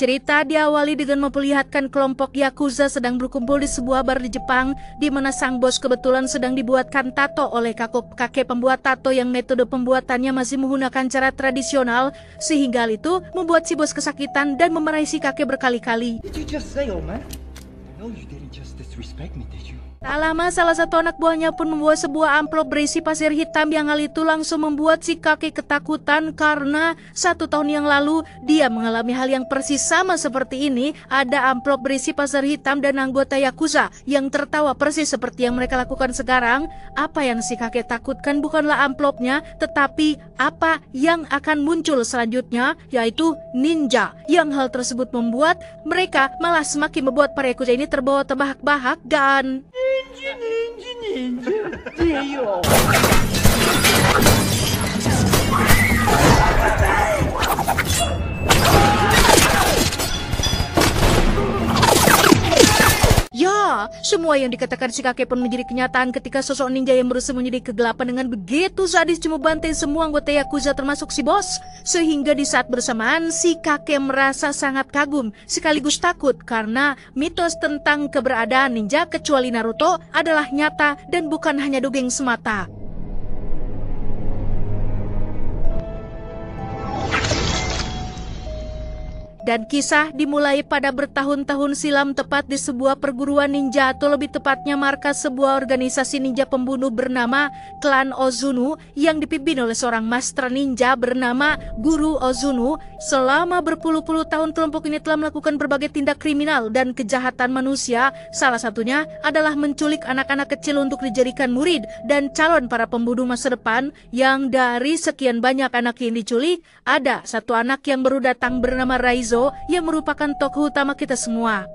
Cerita diawali dengan memperlihatkan kelompok Yakuza sedang berkumpul di sebuah bar di Jepang, di mana sang bos kebetulan sedang dibuatkan tato oleh kakek pembuat tato yang metode pembuatannya masih menggunakan cara tradisional, sehingga hal itu membuat si bos kesakitan dan memarahi si kakek berkali-kali. Tak lama salah satu anak buahnya pun membawa sebuah amplop berisi pasir hitam yang hal itu langsung membuat si kakek ketakutan karena 1 tahun yang lalu dia mengalami hal yang persis sama seperti ini. Ada amplop berisi pasir hitam dan anggota Yakuza yang tertawa persis seperti yang mereka lakukan sekarang. Apa yang si kakek takutkan bukanlah amplopnya, tetapi apa yang akan muncul selanjutnya, yaitu ninja. Yang hal tersebut membuat mereka malah semakin membuat para Yakuza ini terbawa terbahak-bahak dan ya, semua yang dikatakan si kakek pun menjadi kenyataan ketika sosok ninja yang berusaha menjadi kegelapan dengan begitu sadis membantai semua anggota Yakuza termasuk si bos. Sehingga di saat bersamaan si kakek merasa sangat kagum sekaligus takut karena mitos tentang keberadaan ninja kecuali Naruto adalah nyata dan bukan hanya dongeng semata. Dan kisah dimulai pada bertahun-tahun silam tepat di sebuah perguruan ninja atau lebih tepatnya markas sebuah organisasi ninja pembunuh bernama Klan Ozunu yang dipimpin oleh seorang master ninja bernama Guru Ozunu. Selama berpuluh-puluh tahun kelompok ini telah melakukan berbagai tindak kriminal dan kejahatan manusia. Salah satunya adalah menculik anak-anak kecil untuk dijadikan murid dan calon para pembunuh masa depan. Yang dari sekian banyak anak yang diculik, ada satu anak yang baru datang bernama Raizo yang merupakan tokoh utama kita semua.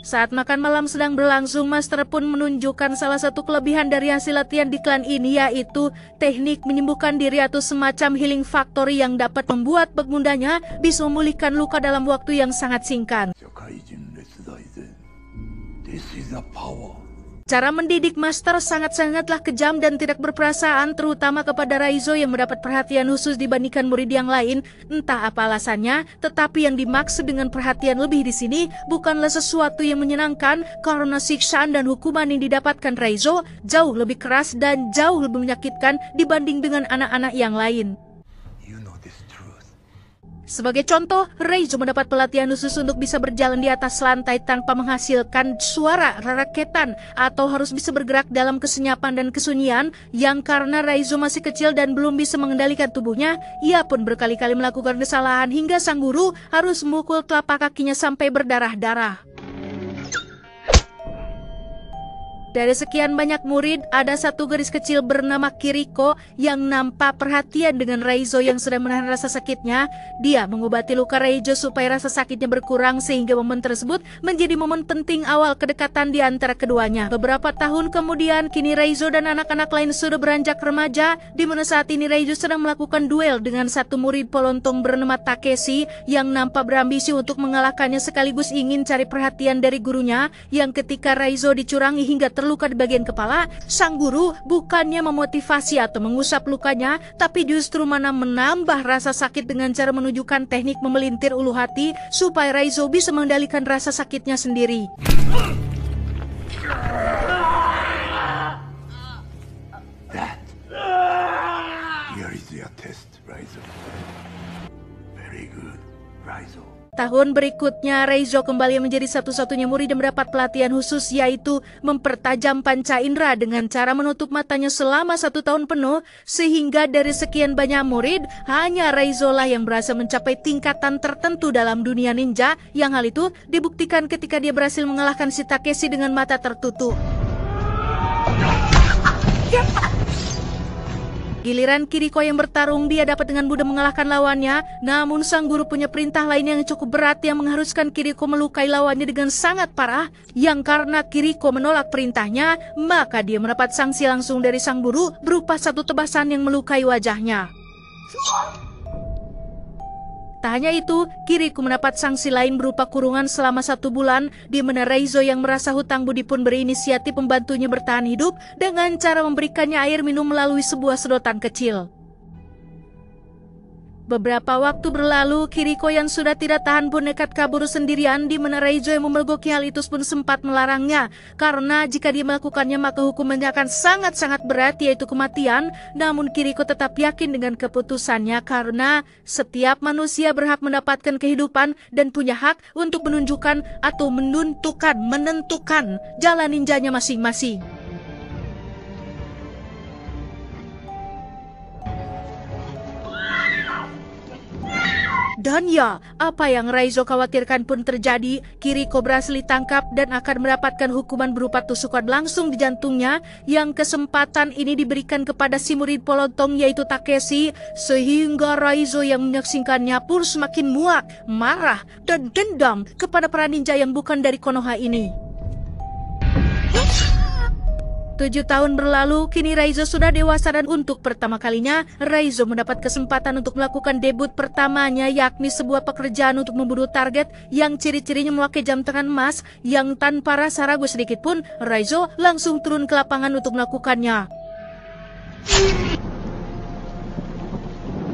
Saat makan malam sedang berlangsung, Master pun menunjukkan salah satu kelebihan dari hasil latihan di klan ini, yaitu teknik menyembuhkan diri atau semacam healing factory yang dapat membuat pegundanya bisa memulihkan luka dalam waktu yang sangat singkat. Cara mendidik Master sangat-sangatlah kejam dan tidak berperasaan, terutama kepada Raizo yang mendapat perhatian khusus dibandingkan murid yang lain. Entah apa alasannya, tetapi yang dimaksud dengan perhatian lebih di sini bukanlah sesuatu yang menyenangkan, karena siksaan dan hukuman yang didapatkan Raizo jauh lebih keras dan jauh lebih menyakitkan dibanding dengan anak-anak yang lain. Sebagai contoh, Raizo mendapat pelatihan khusus untuk bisa berjalan di atas lantai tanpa menghasilkan suara raketan atau harus bisa bergerak dalam kesenyapan dan kesunyian. Yang karena Raizo masih kecil dan belum bisa mengendalikan tubuhnya, ia pun berkali-kali melakukan kesalahan hingga sang guru harus memukul telapak kakinya sampai berdarah-darah. Dari sekian banyak murid, ada satu gadis kecil bernama Kiriko yang nampak perhatian dengan Raizo yang sedang menahan rasa sakitnya. Dia mengobati luka Raizo supaya rasa sakitnya berkurang, sehingga momen tersebut menjadi momen penting awal kedekatan di antara keduanya. Beberapa tahun kemudian, kini Raizo dan anak-anak lain sudah beranjak remaja, di mana saat ini Raizo sedang melakukan duel dengan satu murid polontong bernama Takeshi yang nampak berambisi untuk mengalahkannya sekaligus ingin cari perhatian dari gurunya. Yang ketika Raizo dicurangi hingga terluka di bagian kepala, sang guru bukannya memotivasi atau mengusap lukanya, tapi justru menambah rasa sakit dengan cara menunjukkan teknik memelintir ulu hati supaya Raizo bisa mengendalikan rasa sakitnya sendiri. Here is your test, Raizo. Very good, Raizo. Tahun berikutnya, Raizo kembali menjadi satu-satunya murid yang mendapat pelatihan khusus, yaitu mempertajam panca indera dengan cara menutup matanya selama 1 tahun penuh, sehingga dari sekian banyak murid, hanya Raizo lah yang berhasil mencapai tingkatan tertentu dalam dunia ninja, yang hal itu dibuktikan ketika dia berhasil mengalahkan si Takeshi dengan mata tertutup. Giliran Kiriko yang bertarung, dia dapat dengan mudah mengalahkan lawannya. Namun sang guru punya perintah lain yang cukup berat yang mengharuskan Kiriko melukai lawannya dengan sangat parah. Yang karena Kiriko menolak perintahnya, maka dia mendapat sanksi langsung dari sang guru berupa satu tebasan yang melukai wajahnya. Tak hanya itu, Kiriko mendapat sanksi lain berupa kurungan selama 1 bulan, di mana Raizo yang merasa hutang budi pun berinisiatif membantunya bertahan hidup dengan cara memberikannya air minum melalui sebuah sedotan kecil. Beberapa waktu berlalu, Kiriko yang sudah tidak tahan pun nekat kabur sendirian, di mana Raizo yang memergoki hal itu pun sempat melarangnya. Karena jika dia melakukannya maka hukumannya akan sangat-sangat berat, yaitu kematian. Namun Kiriko tetap yakin dengan keputusannya karena setiap manusia berhak mendapatkan kehidupan dan punya hak untuk menunjukkan atau menentukan jalan ninjanya masing-masing. Dan ya, apa yang Raizo khawatirkan pun terjadi. Kiriko berhasil ditangkap dan akan mendapatkan hukuman berupa tusukan langsung di jantungnya, yang kesempatan ini diberikan kepada si murid Polontong yaitu Takeshi, sehingga Raizo yang menyaksikannya pun semakin muak, marah, dan dendam kepada para ninja yang bukan dari Konoha ini. 7 tahun berlalu, kini Raizo sudah dewasa dan untuk pertama kalinya, Raizo mendapat kesempatan untuk melakukan debut pertamanya, yakni sebuah pekerjaan untuk membunuh target yang ciri-cirinya memakai jam tangan emas, yang tanpa rasa ragu sedikit pun, Raizo langsung turun ke lapangan untuk melakukannya.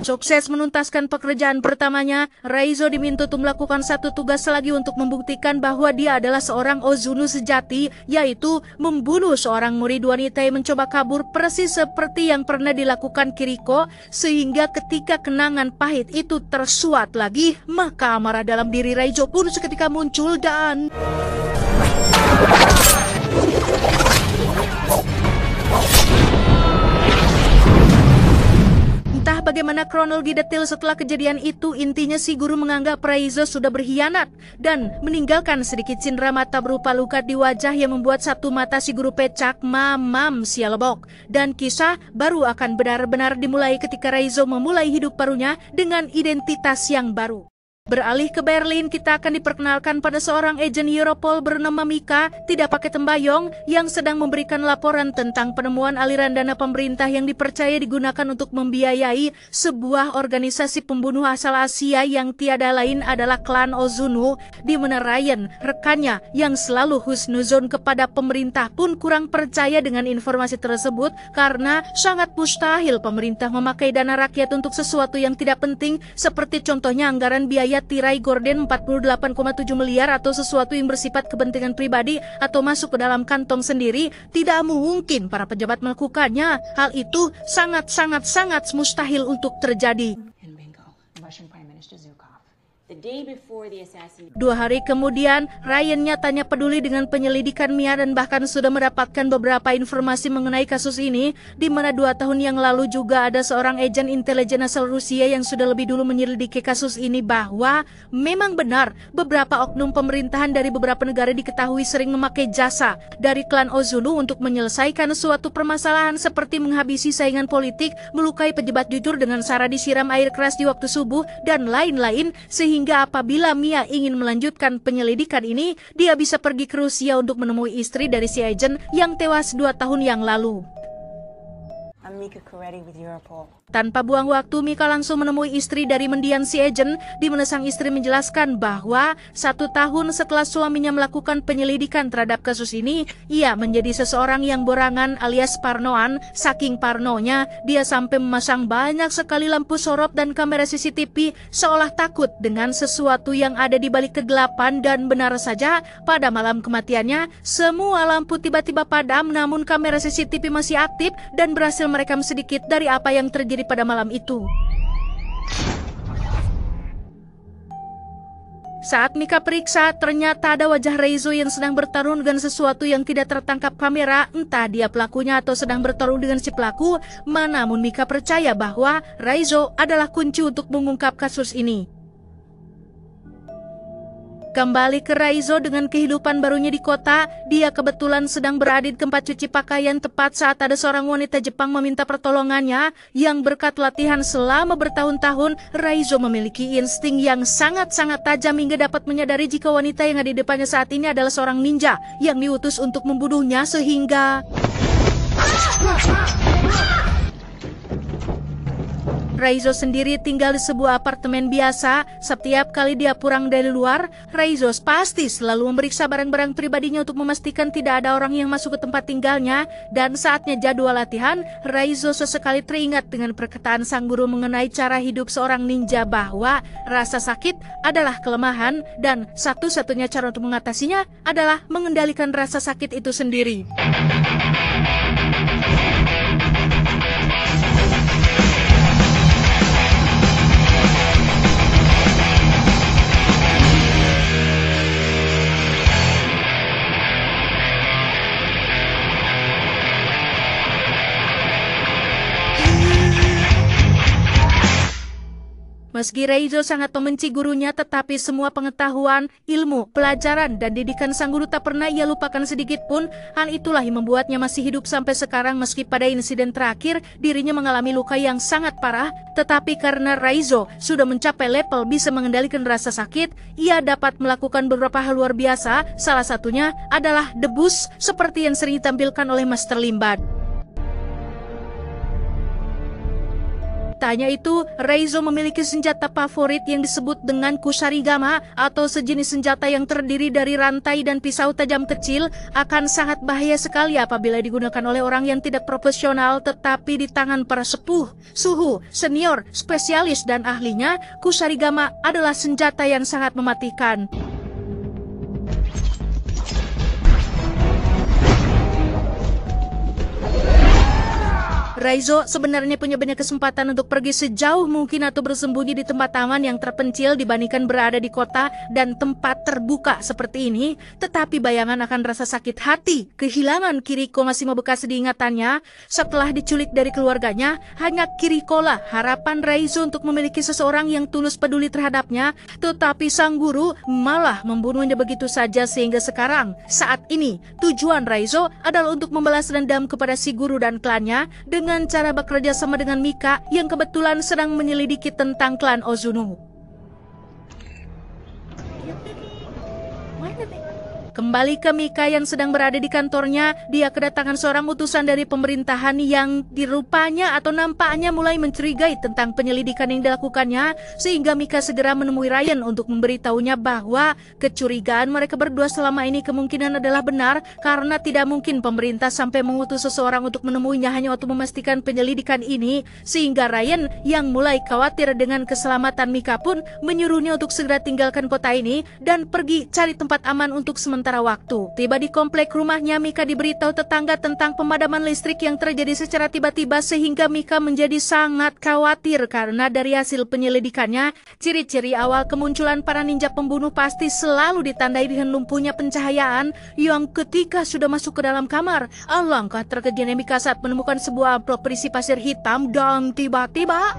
Sukses menuntaskan pekerjaan pertamanya, Raizo diminta untuk melakukan satu tugas lagi untuk membuktikan bahwa dia adalah seorang Ozuno sejati, yaitu membunuh seorang murid wanita yang mencoba kabur persis seperti yang pernah dilakukan Kiriko, sehingga ketika kenangan pahit itu tersuat lagi, maka amarah dalam diri Raizo pun seketika muncul dan... Entah bagaimana kronologi detail setelah kejadian itu, intinya si guru menganggap Raizo sudah berkhianat dan meninggalkan sedikit cindera mata berupa luka di wajah yang membuat satu mata si guru pecah, mamam sialebok. Dan kisah baru akan benar-benar dimulai ketika Raizo memulai hidup barunya dengan identitas yang baru. Beralih ke Berlin, kita akan diperkenalkan pada seorang agen Europol bernama Mika, tidak pakai tembayong, yang sedang memberikan laporan tentang penemuan aliran dana pemerintah yang dipercaya digunakan untuk membiayai sebuah organisasi pembunuh asal Asia yang tiada lain adalah klan Ozuno, di mana Ryan, rekannya yang selalu husnuzon kepada pemerintah pun kurang percaya dengan informasi tersebut karena sangat mustahil pemerintah memakai dana rakyat untuk sesuatu yang tidak penting, seperti contohnya anggaran biaya tirai gorden 48,7 miliar atau sesuatu yang bersifat kepentingan pribadi atau masuk ke dalam kantong sendiri. Tidak mungkin para pejabat melakukannya. Hal itu sangat mustahil untuk terjadi. 2 hari kemudian, Ryan nyatanya peduli dengan penyelidikan Mia dan bahkan sudah mendapatkan beberapa informasi mengenai kasus ini, di mana 2 tahun yang lalu juga ada seorang agen intelijen asal Rusia yang sudah lebih dulu menyelidiki kasus ini, bahwa memang benar beberapa oknum pemerintahan dari beberapa negara diketahui sering memakai jasa dari klan Ozuno untuk menyelesaikan suatu permasalahan seperti menghabisi saingan politik, melukai pejabat jujur dengan cara disiram air keras di waktu subuh, dan lain-lain, sehingga apabila Mia ingin melanjutkan penyelidikan ini, dia bisa pergi ke Rusia untuk menemui istri dari si agen yang tewas 2 tahun yang lalu. Tanpa buang waktu, Mika langsung menemui istri dari mendiang si agen, di mana sang istri menjelaskan bahwa 1 tahun setelah suaminya melakukan penyelidikan terhadap kasus ini, ia menjadi seseorang yang borangan alias parnoan. Saking parnonya, dia sampai memasang banyak sekali lampu sorot dan kamera CCTV seolah takut dengan sesuatu yang ada di balik kegelapan. Dan benar saja, pada malam kematiannya, semua lampu tiba-tiba padam, namun kamera CCTV masih aktif dan berhasil merekam sedikit dari apa yang terjadi pada malam itu. Saat Mika periksa, ternyata ada wajah Raizo yang sedang bertarung dengan sesuatu yang tidak tertangkap kamera, entah dia pelakunya atau sedang bertarung dengan si pelaku. Namun Mika percaya bahwa Raizo adalah kunci untuk mengungkap kasus ini. Kembali ke Raizo dengan kehidupan barunya di kota, dia kebetulan sedang berada di tempat cuci pakaian tepat saat ada seorang wanita Jepang meminta pertolongannya. Yang berkat latihan selama bertahun-tahun, Raizo memiliki insting yang sangat-sangat tajam hingga dapat menyadari jika wanita yang ada di depannya saat ini adalah seorang ninja yang diutus untuk membunuhnya, sehingga Raizo sendiri tinggal di sebuah apartemen biasa. Setiap kali dia pulang dari luar, Raizo pasti selalu memeriksa barang-barang pribadinya untuk memastikan tidak ada orang yang masuk ke tempat tinggalnya. Dan saatnya jadwal latihan, Raizo sesekali teringat dengan perkataan sang guru mengenai cara hidup seorang ninja bahwa rasa sakit adalah kelemahan dan satu-satunya cara untuk mengatasinya adalah mengendalikan rasa sakit itu sendiri. Meski Raizo sangat membenci gurunya, tetapi semua pengetahuan, ilmu, pelajaran, dan didikan sang guru tak pernah ia lupakan sedikit pun. Hal itulah yang membuatnya masih hidup sampai sekarang meski pada insiden terakhir dirinya mengalami luka yang sangat parah. Tetapi karena Raizo sudah mencapai level bisa mengendalikan rasa sakit, ia dapat melakukan beberapa hal luar biasa. Salah satunya adalah debus seperti yang sering ditampilkan oleh Master Limbad. Tak hanya itu, Raizo memiliki senjata favorit yang disebut dengan kusarigama atau sejenis senjata yang terdiri dari rantai dan pisau tajam kecil. Akan sangat bahaya sekali apabila digunakan oleh orang yang tidak profesional, tetapi di tangan para sepuh, suhu, senior, spesialis, dan ahlinya, kusarigama adalah senjata yang sangat mematikan. Raizo sebenarnya punya banyak kesempatan untuk pergi sejauh mungkin atau bersembunyi di tempat aman yang terpencil dibandingkan berada di kota dan tempat terbuka seperti ini. Tetapi bayangan akan rasa sakit hati, kehilangan Kiriko masih membekas di ingatannya. Setelah diculik dari keluarganya, hanya Kiriko lah harapan Raizo untuk memiliki seseorang yang tulus peduli terhadapnya. Tetapi sang guru malah membunuhnya begitu saja sehingga sekarang, saat ini, tujuan Raizo adalah untuk membalas dendam kepada si guru dan klannya dengan cara bekerja sama dengan Mika yang kebetulan sedang menyelidiki tentang klan Ozuno. Kembali ke Mika yang sedang berada di kantornya, dia kedatangan seorang utusan dari pemerintahan yang dirupanya atau nampaknya mulai mencurigai tentang penyelidikan yang dilakukannya, sehingga Mika segera menemui Ryan untuk memberitahunya bahwa kecurigaan mereka berdua selama ini kemungkinan adalah benar, karena tidak mungkin pemerintah sampai mengutus seseorang untuk menemuinya hanya untuk memastikan penyelidikan ini, sehingga Ryan yang mulai khawatir dengan keselamatan Mika pun menyuruhnya untuk segera tinggalkan kota ini dan pergi cari tempat aman untuk sementara waktu. Tiba di komplek rumahnya, Mika diberitahu tetangga tentang pemadaman listrik yang terjadi secara tiba-tiba sehingga Mika menjadi sangat khawatir karena dari hasil penyelidikannya, ciri-ciri awal kemunculan para ninja pembunuh pasti selalu ditandai dengan lumpuhnya pencahayaan yang ketika sudah masuk ke dalam kamar, alangkah terkejutnya Mika saat menemukan sebuah amplop berisi pasir hitam dan tiba-tiba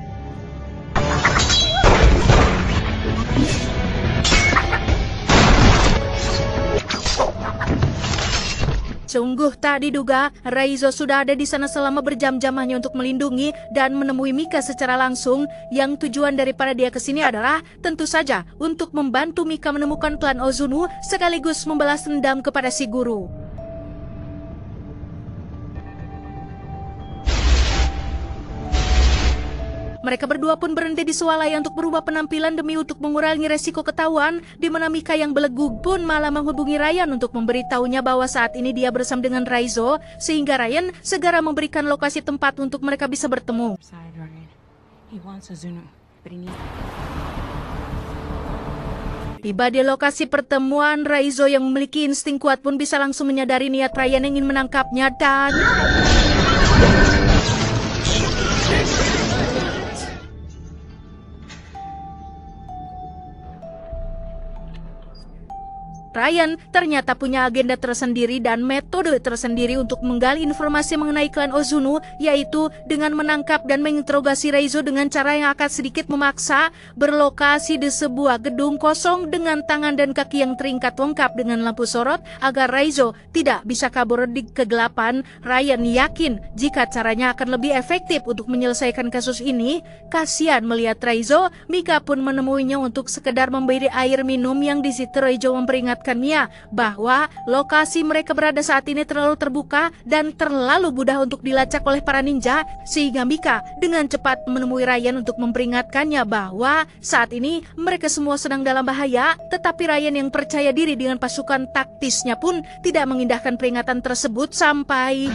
sungguh tak diduga, Raizo sudah ada di sana selama berjam-jam hanya untuk melindungi dan menemui Mika secara langsung. Yang tujuan daripada dia ke sini adalah tentu saja untuk membantu Mika menemukan klan Ozuno sekaligus membalas dendam kepada si guru. Mereka berdua pun berhenti di swalaya untuk berubah penampilan demi untuk mengurangi resiko ketahuan, di mana Mika yang belegu pun malah menghubungi Ryan untuk memberitahunya bahwa saat ini dia bersama dengan Raizo, sehingga Ryan segera memberikan lokasi tempat untuk mereka bisa bertemu. Tiba di lokasi pertemuan, Raizo yang memiliki insting kuat pun bisa langsung menyadari niat Ryan yang ingin menangkapnya dan Ryan ternyata punya agenda tersendiri dan metode tersendiri untuk menggali informasi mengenai klan Ozuno, yaitu dengan menangkap dan menginterogasi Raizo dengan cara yang akan sedikit memaksa, berlokasi di sebuah gedung kosong dengan tangan dan kaki yang terikat lengkap dengan lampu sorot agar Raizo tidak bisa kabur di kegelapan. Ryan yakin jika caranya akan lebih efektif untuk menyelesaikan kasus ini. Kasihan melihat Raizo, Mika pun menemuinya untuk sekedar memberi air minum yang di situ Raizo memperingatkan mengingatkan Mia bahwa lokasi mereka berada saat ini terlalu terbuka dan terlalu mudah untuk dilacak oleh para ninja, sehingga Mika dengan cepat menemui Ryan untuk memperingatkannya bahwa saat ini mereka semua sedang dalam bahaya. Tetapi Ryan yang percaya diri dengan pasukan taktisnya pun tidak mengindahkan peringatan tersebut sampai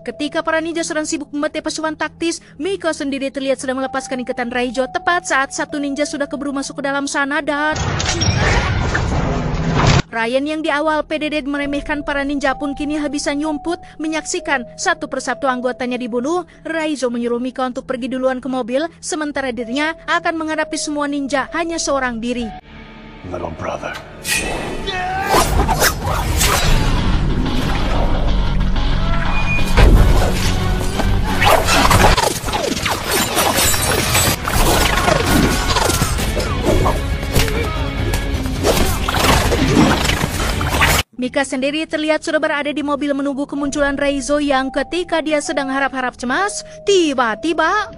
ketika para ninja sedang sibuk membantai pasukan taktis, Mika sendiri terlihat sedang melepaskan ikatan Raizo tepat saat satu ninja sudah keburu masuk ke dalam sana dan Ryan yang di awal PDD meremehkan para ninja pun kini bisa nyumput menyaksikan satu persatu anggotanya dibunuh. Raizo menyuruh Mika untuk pergi duluan ke mobil, sementara dirinya akan menghadapi semua ninja hanya seorang diri. Little brother. Mika sendiri terlihat sudah berada di mobil menunggu kemunculan Raizo yang ketika dia sedang harap-harap cemas, tiba-tiba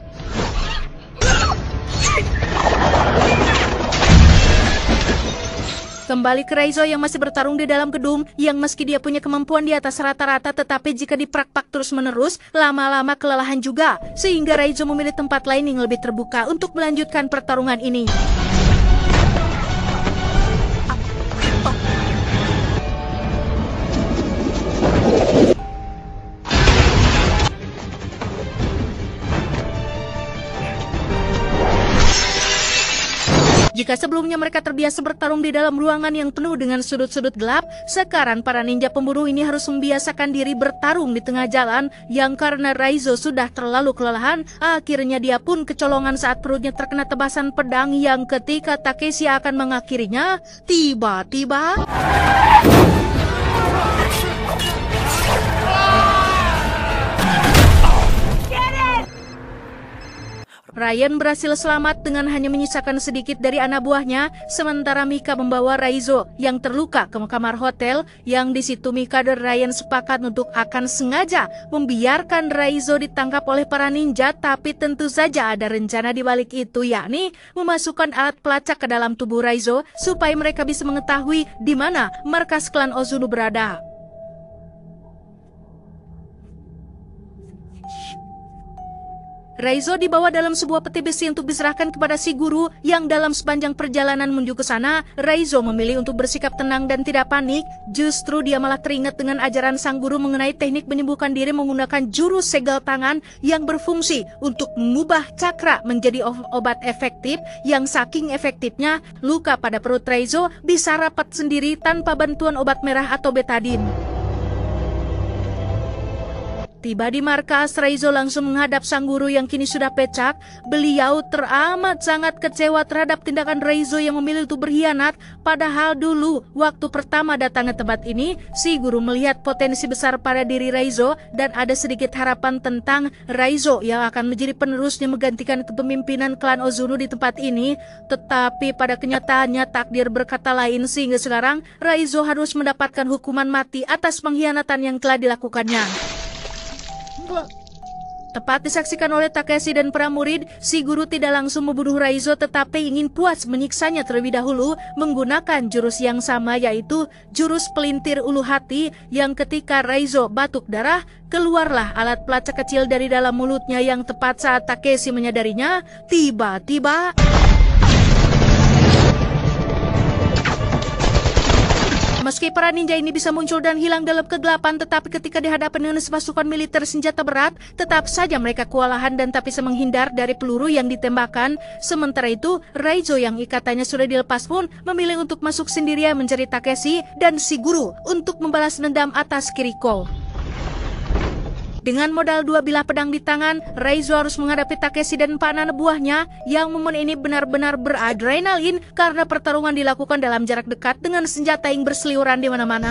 kembali ke Raizo yang masih bertarung di dalam gedung, yang meski dia punya kemampuan di atas rata-rata, tetapi jika diprak-pak terus-menerus, lama-lama kelelahan juga, sehingga Raizo memilih tempat lain yang lebih terbuka untuk melanjutkan pertarungan ini. Jika sebelumnya mereka terbiasa bertarung di dalam ruangan yang penuh dengan sudut-sudut gelap, sekarang para ninja pembunuh ini harus membiasakan diri bertarung di tengah jalan, yang karena Raizo sudah terlalu kelelahan, akhirnya dia pun kecolongan saat perutnya terkena tebasan pedang yang ketika Takeshi akan mengakhirinya, tiba-tiba Ryan berhasil selamat dengan hanya menyisakan sedikit dari anak buahnya, sementara Mika membawa Raizo yang terluka ke kamar hotel, yang di situ Mika dan Ryan sepakat untuk akan sengaja membiarkan Raizo ditangkap oleh para ninja, tapi tentu saja ada rencana di balik itu, yakni memasukkan alat pelacak ke dalam tubuh Raizo supaya mereka bisa mengetahui di mana markas klan Ozuno berada. Raizo dibawa dalam sebuah peti besi untuk diserahkan kepada si guru, yang dalam sepanjang perjalanan menuju ke sana, Raizo memilih untuk bersikap tenang dan tidak panik. Justru dia malah teringat dengan ajaran sang guru mengenai teknik menyembuhkan diri menggunakan jurus segel tangan yang berfungsi untuk mengubah cakra menjadi obat efektif, yang saking efektifnya luka pada perut Raizo bisa rapat sendiri tanpa bantuan obat merah atau betadin. Tiba di markas, Raizo langsung menghadap sang guru yang kini sudah pecak. Beliau teramat sangat kecewa terhadap tindakan Raizo yang memilih untuk berkhianat. Padahal dulu, waktu pertama datang ke tempat ini, si guru melihat potensi besar pada diri Raizo dan ada sedikit harapan tentang Raizo yang akan menjadi penerusnya menggantikan kepemimpinan klan Ozuno di tempat ini. Tetapi pada kenyataannya takdir berkata lain, sehingga sekarang Raizo harus mendapatkan hukuman mati atas pengkhianatan yang telah dilakukannya. Tepat disaksikan oleh Takeshi dan para murid, si guru tidak langsung membunuh Raizo tetapi ingin puas menyiksanya terlebih dahulu menggunakan jurus yang sama, yaitu jurus pelintir ulu hati, yang ketika Raizo batuk darah, keluarlah alat pelacak kecil dari dalam mulutnya, yang tepat saat Takeshi menyadarinya, tiba-tiba meski para ninja ini bisa muncul dan hilang dalam kegelapan, tetapi ketika dihadapan dengan pasukan militer senjata berat, tetap saja mereka kewalahan dan tak bisa menghindar dari peluru yang ditembakkan. Sementara itu, Raizo yang ikatannya sudah dilepas pun memilih untuk masuk sendirian mencari Takeshi dan si guru untuk membalas dendam atas Kiriko. Dengan modal dua bilah pedang di tangan, Raizo harus menghadapi Takeshi dan empat anak buahnya, yang momen ini benar-benar beradrenalin karena pertarungan dilakukan dalam jarak dekat dengan senjata yang berseliweran di mana-mana.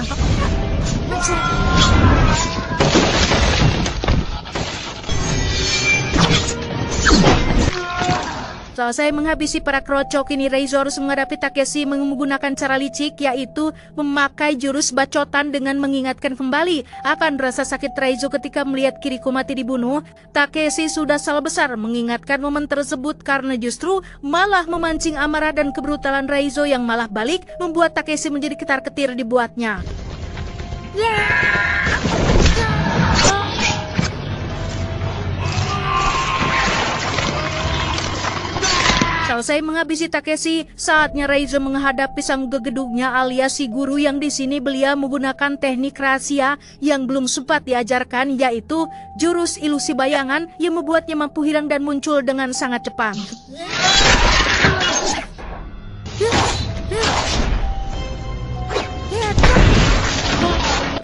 Selesai menghabisi para kroco, kini Reizo harus menghadapi Takeshi menggunakan cara licik, yaitu memakai jurus bacotan dengan mengingatkan kembali akan rasa sakit Reizo ketika melihat Kiriko mati dibunuh. Takeshi sudah salah besar mengingatkan momen tersebut karena justru malah memancing amarah dan kebrutalan Reizo yang malah balik membuat Takeshi menjadi ketar-ketir dibuatnya. Selesai menghabisi Takeshi, saatnya Reizo menghadapi sang gegedugnya alias si guru yang di sini beliau menggunakan teknik rahasia yang belum sempat diajarkan, yaitu jurus ilusi bayangan yang membuatnya mampu hilang dan muncul dengan sangat cepat.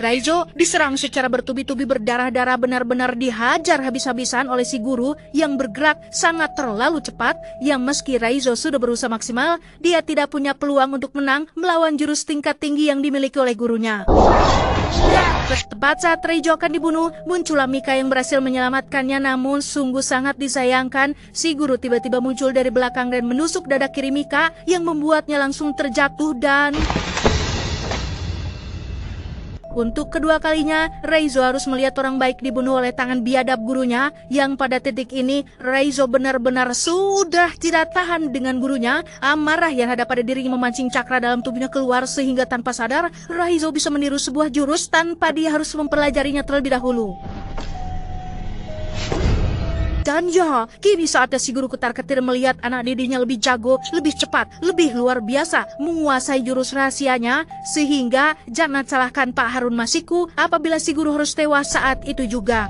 Reizo diserang secara bertubi-tubi berdarah-darah, benar-benar dihajar habis-habisan oleh si guru yang bergerak sangat terlalu cepat, yang meski Reizo sudah berusaha maksimal, dia tidak punya peluang untuk menang melawan jurus tingkat tinggi yang dimiliki oleh gurunya. Tepat saat Reizo akan dibunuh, muncullah Mika yang berhasil menyelamatkannya, namun sungguh sangat disayangkan, si guru tiba-tiba muncul dari belakang dan menusuk dada kiri Mika yang membuatnya langsung terjatuh dan... Untuk kedua kalinya, Reizo harus melihat orang baik dibunuh oleh tangan biadab gurunya, yang pada titik ini Reizo benar-benar sudah tidak tahan dengan gurunya. Amarah yang ada pada dirinya memancing cakra dalam tubuhnya keluar sehingga tanpa sadar, Reizo bisa meniru sebuah jurus tanpa dia harus mempelajarinya terlebih dahulu. Dan ya, kini saatnya si guru ketar-ketir melihat anak didiknya lebih jago, lebih cepat, lebih luar biasa menguasai jurus rahasianya, sehingga jangan salahkan Pak Harun Masiku apabila si guru harus tewas saat itu juga.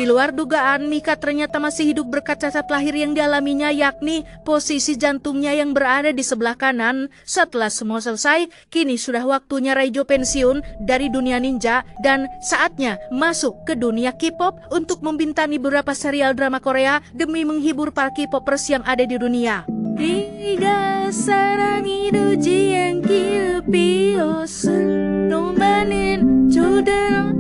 Di luar dugaan, Mika ternyata masih hidup berkat cacat lahir yang dialaminya, yakni posisi jantungnya yang berada di sebelah kanan. Setelah semua selesai, kini sudah waktunya Reizo pensiun dari dunia ninja dan saatnya masuk ke dunia K-pop untuk membintangi beberapa serial drama Korea demi menghibur para K-popers yang ada di dunia. Hingga sarangi doji yang kipios nomanin jodan